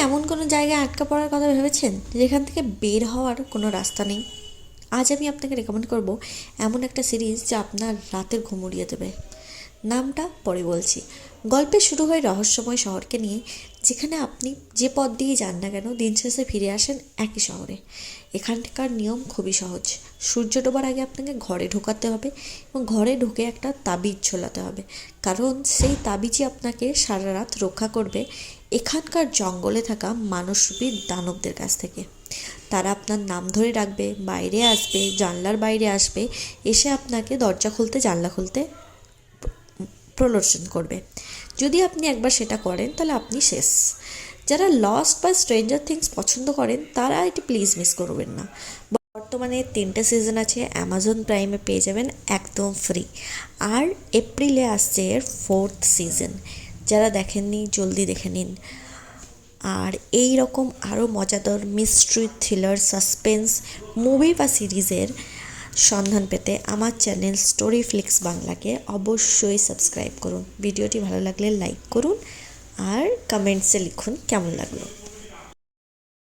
এমন কোনো জায়গায় আটকা পড়ার কথা ভেবেছেন যেখান থেকে বের হওয়ার কোনো রাস্তা নেই? আজ আমি আপনাকে রেকমেন্ড করব এমন একটা সিরিজ যা আপনার রাতের ঘুম উড়িয়ে দেবে। নামটা পরে বলছি। গল্পে শুরু হয় রহস্যময় শহরকে নিয়ে, যেখানে আপনি যে পথ দিয়ে যান না কেন দিন শেষে ফিরে আসেন একই শহরে। এখানকার নিয়ম খুবই সহজ। সূর্য ডোবার আগে আপনাকে ঘরে ঢোকাতে হবে এবং ঘরে ঢুকে একটা তাবিজ ঝোলাতে হবে, কারণ সেই তাবিজই আপনাকে সারা রাত রক্ষা করবে এখানকার জঙ্গলে থাকা মানুষরূপী দানবদের কাছ থেকে। তারা আপনার নাম ধরে ডাকবে, বাইরে আসবে, জানলার বাইরে আসবে, এসে আপনাকে দরজা খুলতে জানলা খুলতে প্রলোচন করবে। যদি আপনি একবার সেটা করেন তাহলে আপনি শেষ। যারা লস্ট বা স্ট্রেঞ্জার থিংস পছন্দ করেন তারা এটি প্লিজ মিস করবেন না। বর্তমানে 3টে সিজন আছে, অ্যামাজন প্রাইমে পেয়ে যাবেন একদম ফ্রি। আর এপ্রিলে আসছে এর 4th সিজন। যারা দেখেননি জলদি দেখে নিন। আর এই রকম আরও মজাদার মিস্ট্রি, থ্রিলার, সাসপেন্স মুভি বা সিরিজের সন্ধান পেতে আমার চ্যানেল স্টোরি ফ্লিক্স বাংলাকে অবশ্যই সাবস্ক্রাইব করুন। ভিডিওটি ভালো লাগলে লাইক করুন আর কমেন্টসে লিখুন কেমন লাগলো।